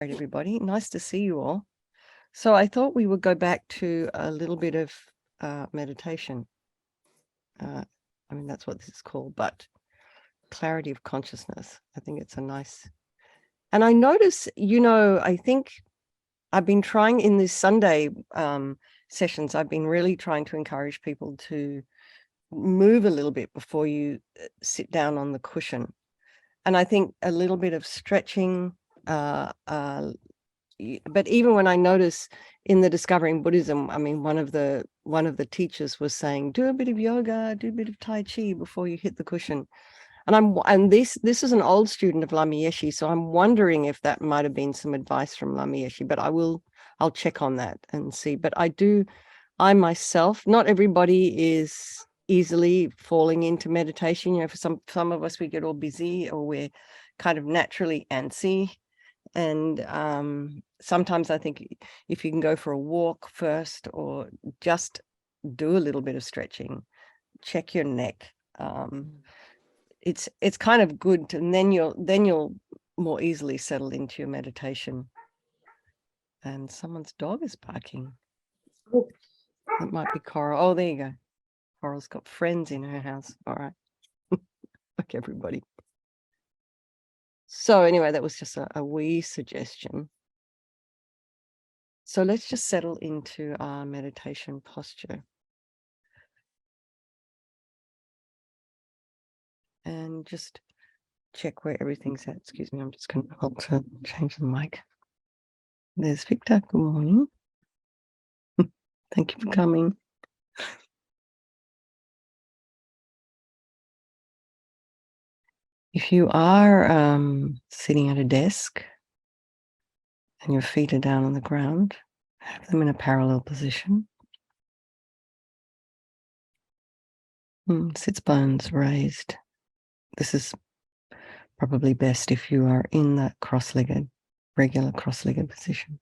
Great, everybody. Nice to see you all. So I thought we would go back to a little bit of meditation. I mean, that's what this is called, but clarity of consciousness. I think it's a nice... And I notice, I think I've been trying in this Sunday sessions, I've been really trying to encourage people to move a little bit before you sit down on the cushion. And I think a little bit of stretching, but even when I notice in the Discovering Buddhism, I mean, one of the teachers was saying, do a bit of yoga, do a bit of Tai Chi before you hit the cushion. And this is an old student of Lama Yeshe, so I'm wondering if that might have been some advice from Lama Yeshe, but I'll check on that and see. But I myself, not everybody is easily falling into meditation. For some of us, we get all busy or we're kind of naturally antsy. And sometimes I think if you can go for a walk first or just do a little bit of stretching, check your neck. It's kind of good, and then you'll more easily settle into your meditation. And someone's dog is barking. It might be Coral. Oh, there you go. Coral's got friends in her house. All right. Okay, everybody. So anyway, that was just a wee suggestion. So let's just settle into our meditation posture. And just check where everything's at. Excuse me, I'm just going to change the mic. There's Victor. Good morning. Thank you for coming. If you are sitting at a desk and your feet are down on the ground, have them in a parallel position. Sits bones raised. This is probably best if you are in that regular cross-legged position.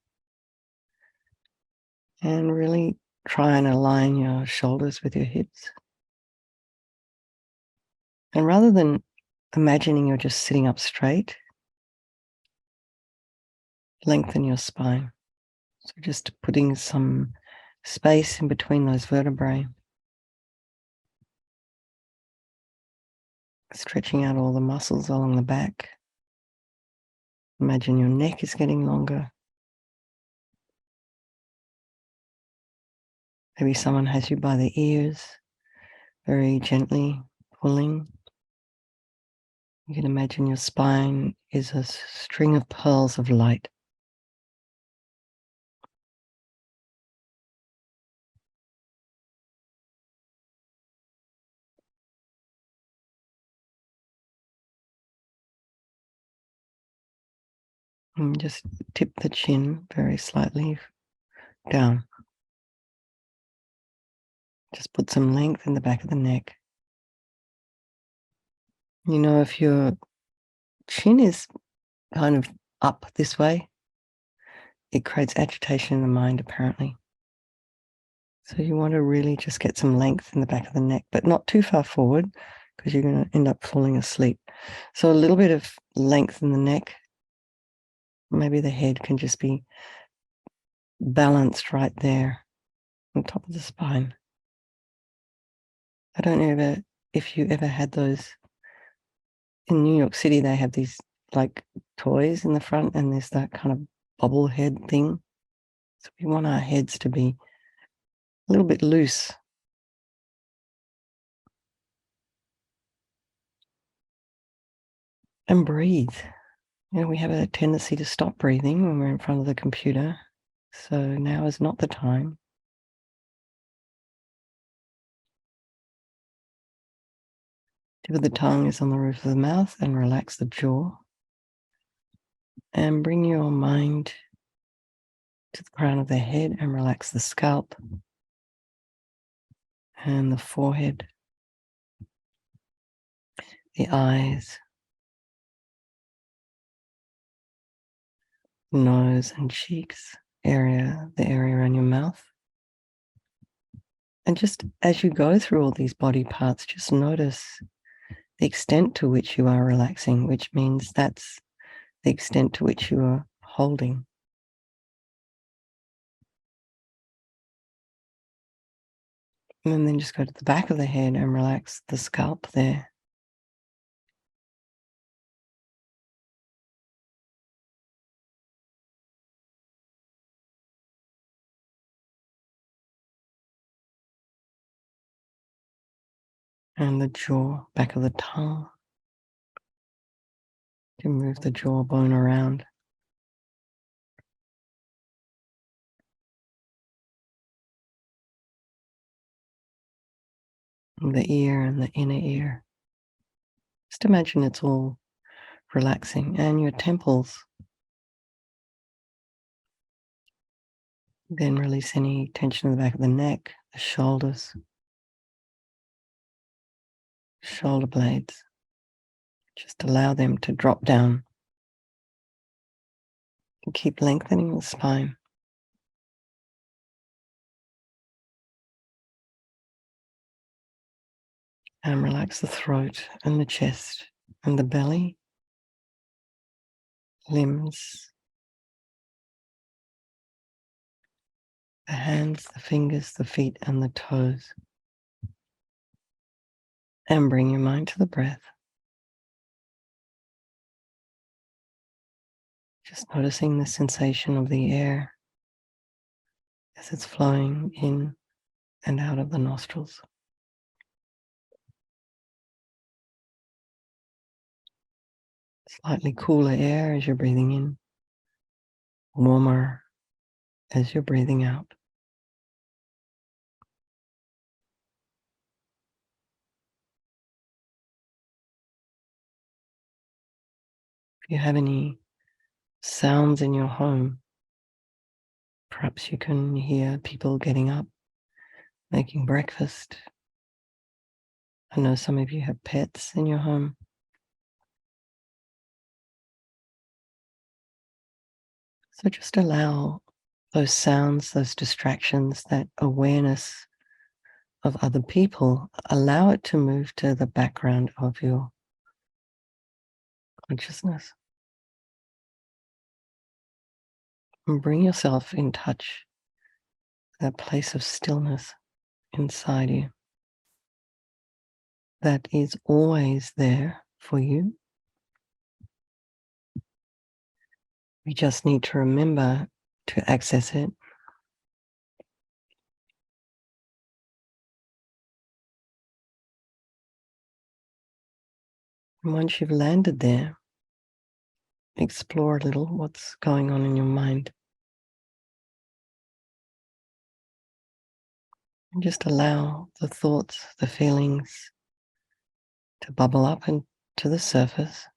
And really try and align your shoulders with your hips. And rather than imagining you're just sitting up straight, lengthen your spine. So just putting some space in between those vertebrae. Stretching out all the muscles along the back. Imagine your neck is getting longer. Maybe someone has you by the ears, very gently pulling. You can imagine your spine is a string of pearls of light. And just tip the chin very slightly down. Just put some length in the back of the neck. If your chin is kind of up this way, it creates agitation in the mind, apparently. So you want to really just get some length in the back of the neck, but not too far forward because you're going to end up falling asleep. So a little bit of length in the neck. Maybe the head can just be balanced right there on top of the spine. I don't know if you ever had those. In New York City, they have these like toys in the front and there's that kind of bobble head thing. So we want our heads to be a little bit loose. And breathe. We have a tendency to stop breathing when we're in front of the computer. So now is not the time. Tip of the tongue is on the roof of the mouth and relax the jaw. And bring your mind to the crown of the head and relax the scalp and the forehead, the eyes, nose and cheeks, the area around your mouth. And just as you go through all these body parts, just notice the extent to which you are relaxing, which means that's the extent to which you are holding. And then just go to the back of the head and relax the scalp there. And the jaw, back of the tongue. You can move the jawbone around. And the ear and the inner ear. Just imagine it's all relaxing. And your temples. Then release any tension in the back of the neck, the shoulders, shoulder blades. Just allow them to drop down. And keep lengthening the spine. And relax the throat and the chest and the belly, limbs, the hands, the fingers, the feet, and the toes. And bring your mind to the breath. Just noticing the sensation of the air as it's flowing in and out of the nostrils. Slightly cooler air as you're breathing in, warmer as you're breathing out. If you have any sounds in your home, perhaps you can hear people getting up, making breakfast. I know some of you have pets in your home. So just allow those sounds, those distractions, that awareness of other people, allow it to move to the background of your consciousness. And bring yourself in touch with that place of stillness inside you that is always there for you. We just need to remember to access it. And once you've landed there, explore a little what's going on in your mind. And just allow the thoughts, the feelings to bubble up and to the surface.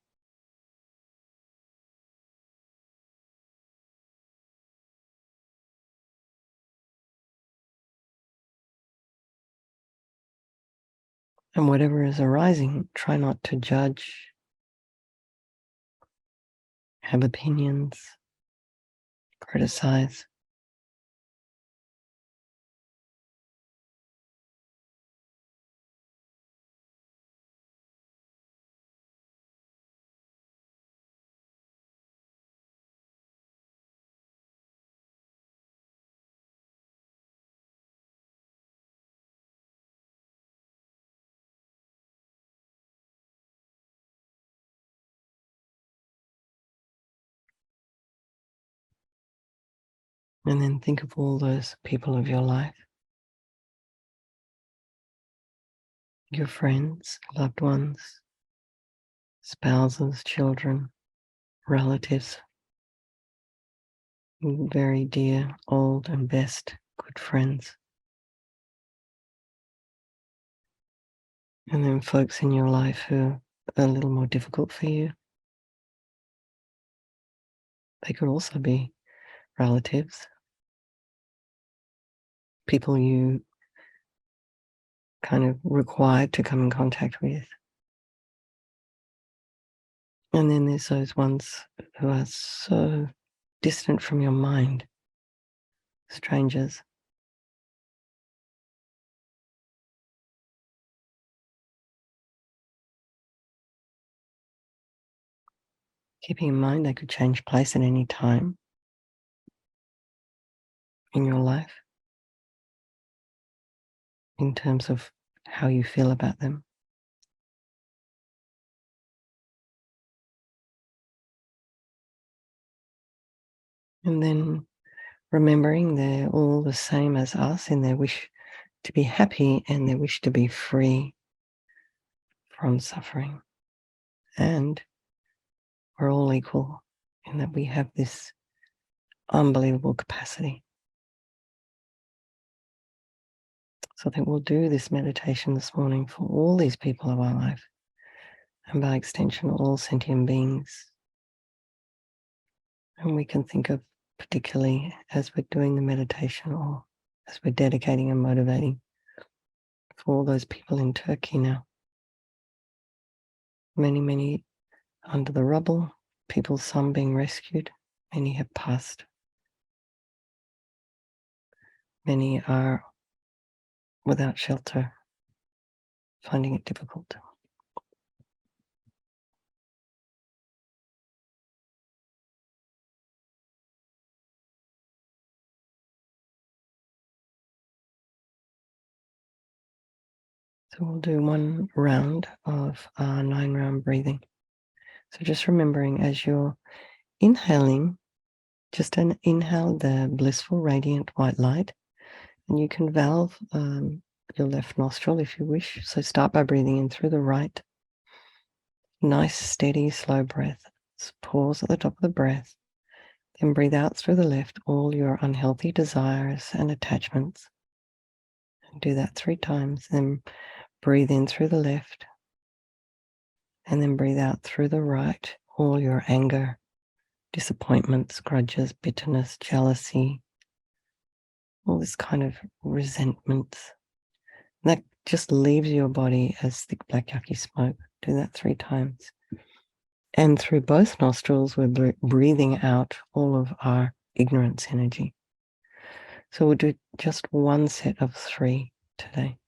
And whatever is arising, try not to judge, have opinions, criticize. And then think of all those people of your life, your friends, loved ones, spouses, children, relatives, very dear, old and best good friends. And then folks in your life who are a little more difficult for you. They could also be relatives, people you kind of required to come in contact with. And then there's those ones who are so distant from your mind, strangers. Keeping in mind they could change place at any time in your life in terms of how you feel about them. And then remembering they're all the same as us in their wish to be happy and their wish to be free from suffering. And we're all equal in that we have this unbelievable capacity. So I think we'll do this meditation this morning for all these people of our life, and by extension, all sentient beings. And we can think of, particularly as we're doing the meditation or as we're dedicating and motivating, for all those people in Turkey now. Many, many under the rubble, people, some being rescued, many have passed. Many are without shelter, finding it difficult. So we'll do one round of 9-round breathing. So just remembering as you're inhaling, just inhale the blissful, radiant white light, and you can valve your left nostril if you wish. So start by breathing in through the right. Nice, steady, slow breath. Just pause at the top of the breath. Then breathe out through the left all your unhealthy desires and attachments. And do that 3 times. Then breathe in through the left. And then breathe out through the right all your anger, disappointments, grudges, bitterness, jealousy, all this kind of resentment. And that just leaves your body as thick black yucky smoke. Do that 3 times. And through both nostrils, we're breathing out all of our ignorance energy. So we'll do just one set of 3 today.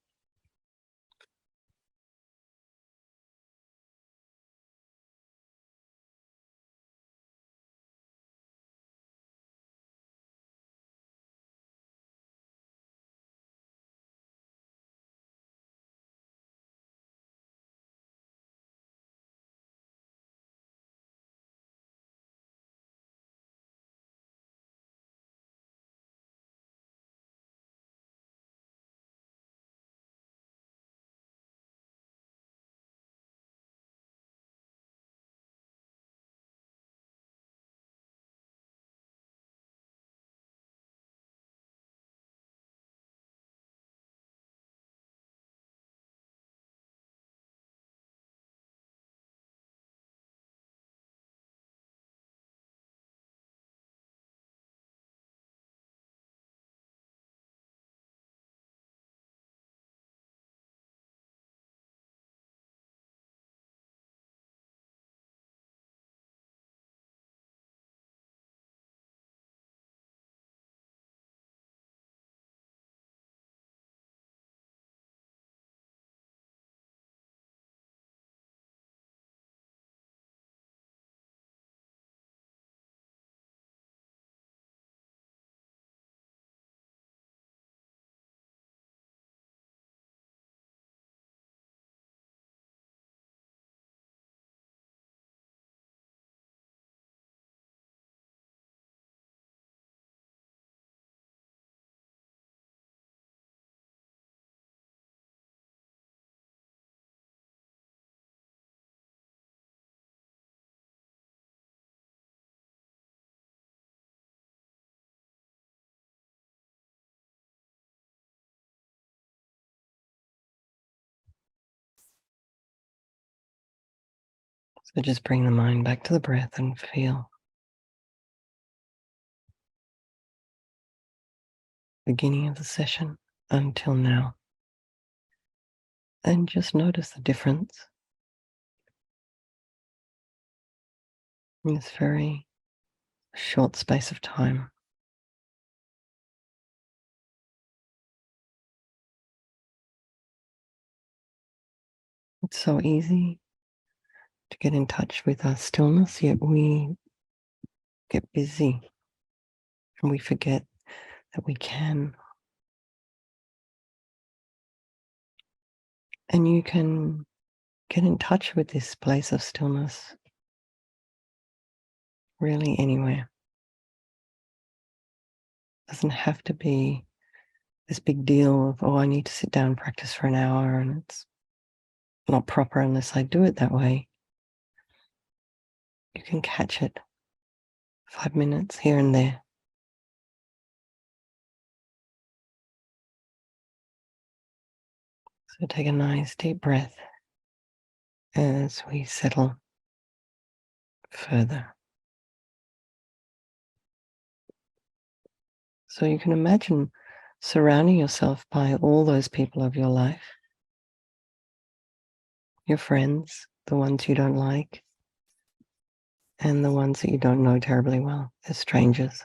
So just bring the mind back to the breath and feel. Beginning of the session until now. And just notice the difference in this very short space of time. It's so easy to get in touch with our stillness, yet we get busy and we forget that we can. And you can get in touch with this place of stillness really anywhere. It doesn't have to be this big deal of, oh, I need to sit down and practice for an hour, and it's not proper unless I do it that way. You can catch it 5 minutes here and there. So take a nice deep breath as we settle further. So you can imagine surrounding yourself by all those people of your life, your friends, the ones you don't like, and the ones that you don't know terribly well. They're strangers.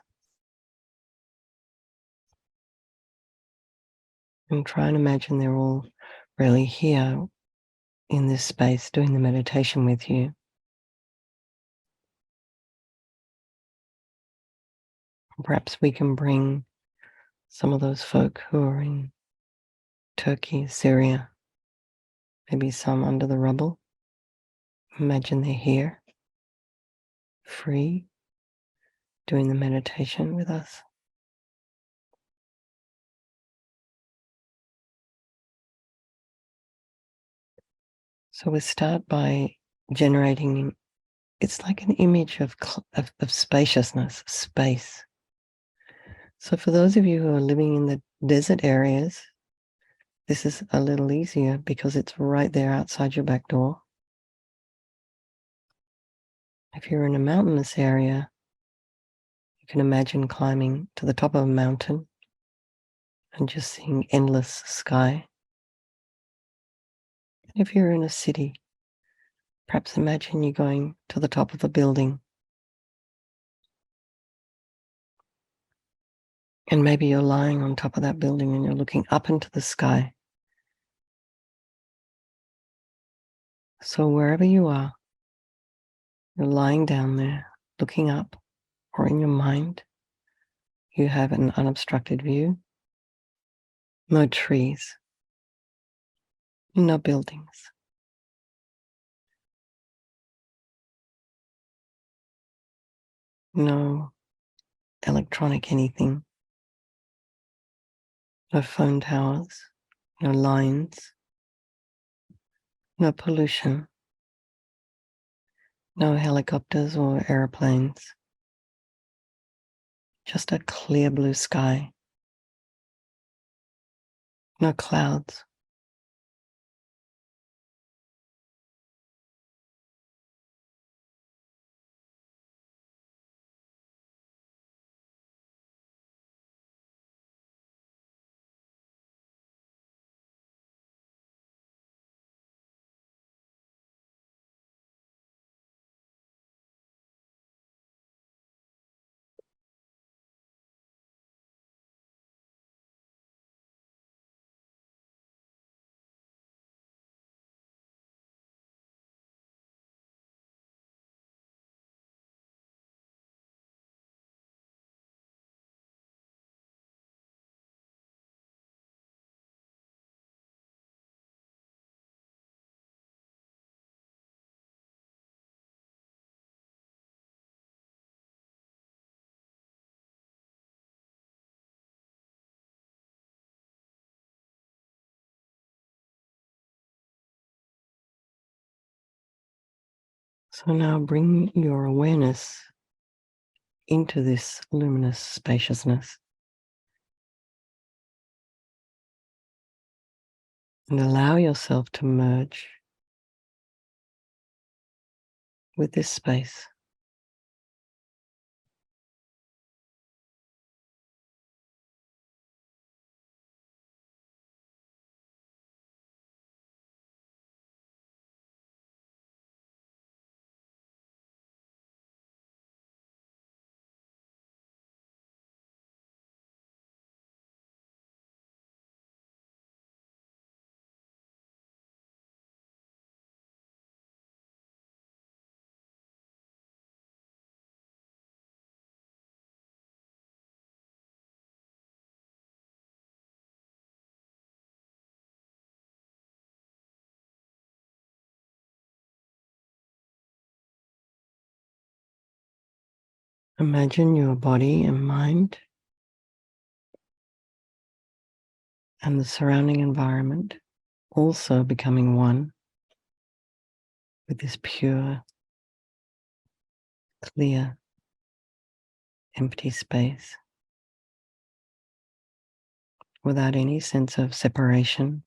And try and imagine they're all really here in this space doing the meditation with you. Perhaps we can bring some of those folk who are in Turkey, Syria, maybe some under the rubble. Imagine they're here, free, doing the meditation with us. So we start by generating, it's like an image of spaciousness, space. So for those of you who are living in the desert areas, this is a little easier because it's right there outside your back door. If you're in a mountainous area, you can imagine climbing to the top of a mountain and just seeing endless sky. If you're in a city, perhaps imagine you going to the top of a building. And maybe you're lying on top of that building and you're looking up into the sky. So wherever you are, you're lying down there, looking up, or in your mind, you have an unobstructed view. No trees, no buildings. No electronic anything. No phone towers, no lines, no pollution, no helicopters or airplanes. Just a clear blue sky. No clouds. So now bring your awareness into this luminous spaciousness and allow yourself to merge with this space. Imagine your body and mind and the surrounding environment also becoming one with this pure, clear, empty space without any sense of separation.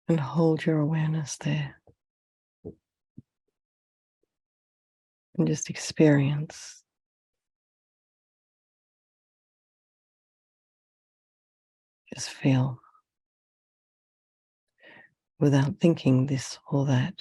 And hold your awareness there and just experience. Just feel without thinking this or that.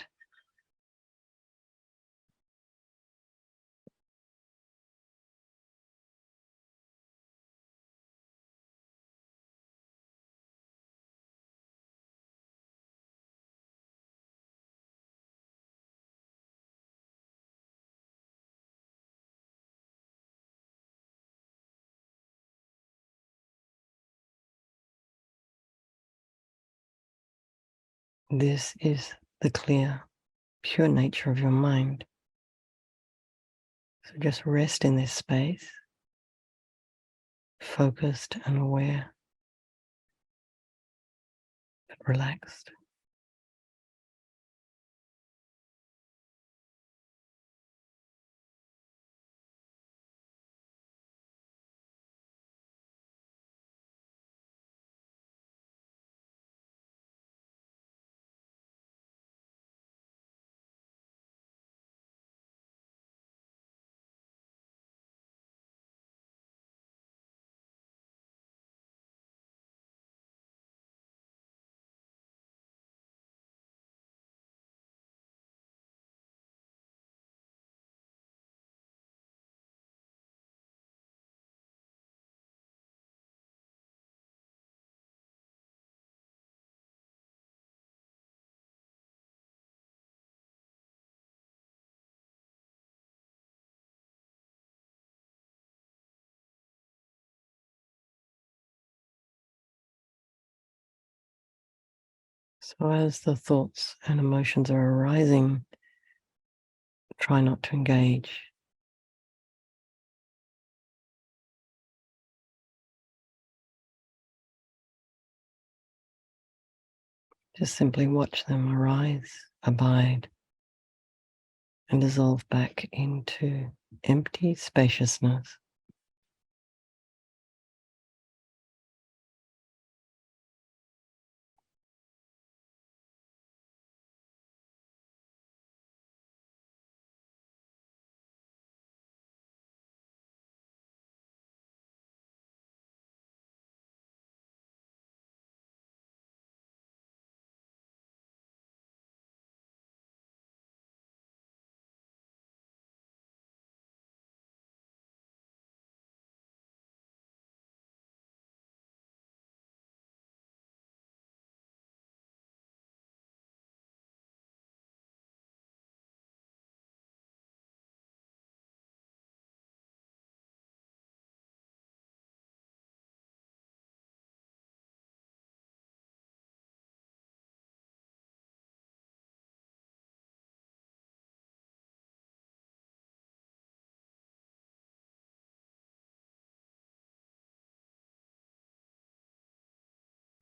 This is the clear, pure nature of your mind. So just rest in this space, focused and aware, but relaxed. So as the thoughts and emotions are arising, try not to engage. Just simply watch them arise, abide, and dissolve back into empty spaciousness.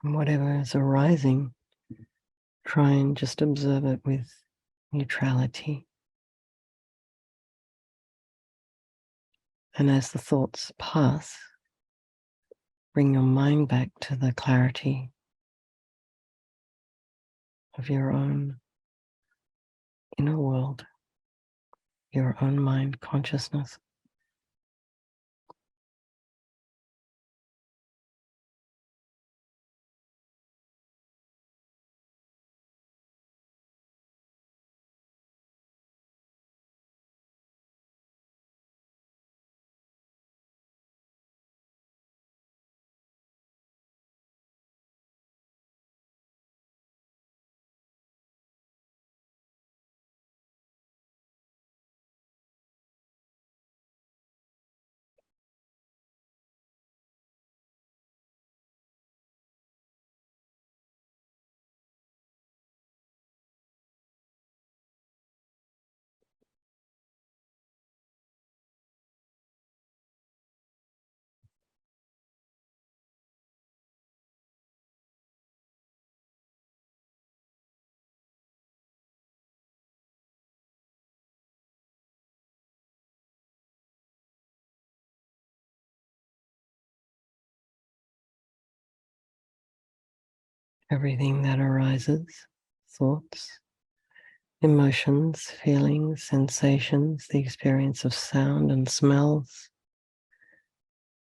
And whatever is arising, try and just observe it with neutrality. And as the thoughts pass, bring your mind back to the clarity of your own inner world, your own mind consciousness. everything that arises, thoughts, emotions, feelings, sensations, the experience of sound and smells,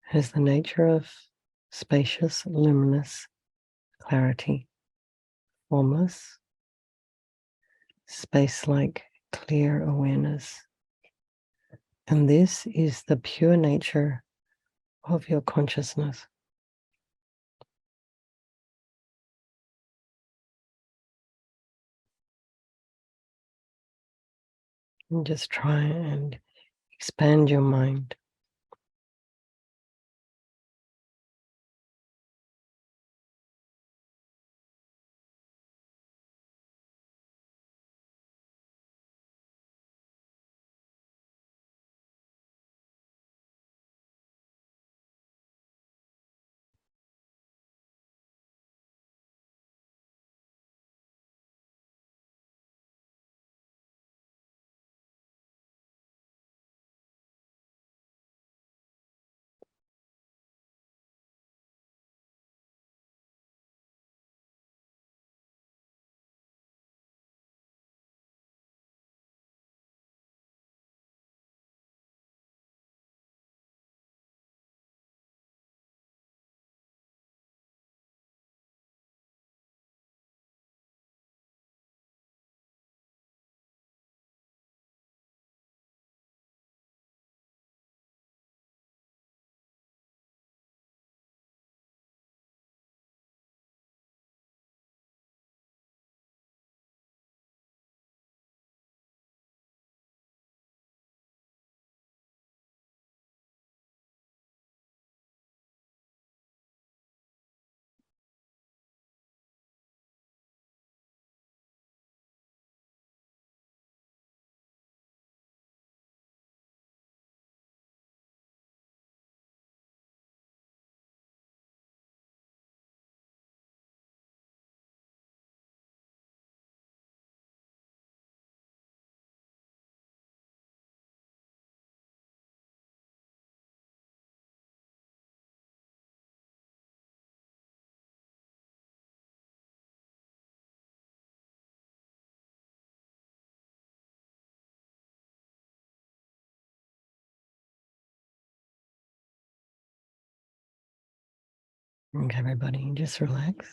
has the nature of spacious, luminous clarity, formless, space-like, clear awareness. And this is the pure nature of your consciousness. And just try and expand your mind. Okay, everybody, just relax.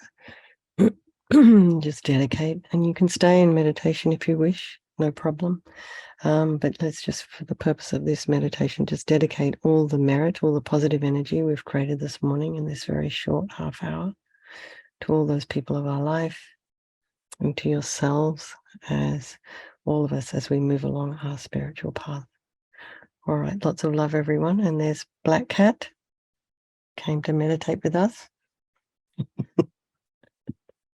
Just dedicate, and you can stay in meditation if you wish, no problem. But let's just, for the purpose of this meditation, just dedicate all the merit, all the positive energy we've created this morning in this very short half hour to all those people of our life and to yourselves, as all of us, as we move along our spiritual path. All right, lots of love, everyone. And there's Black Cat, came to meditate with us.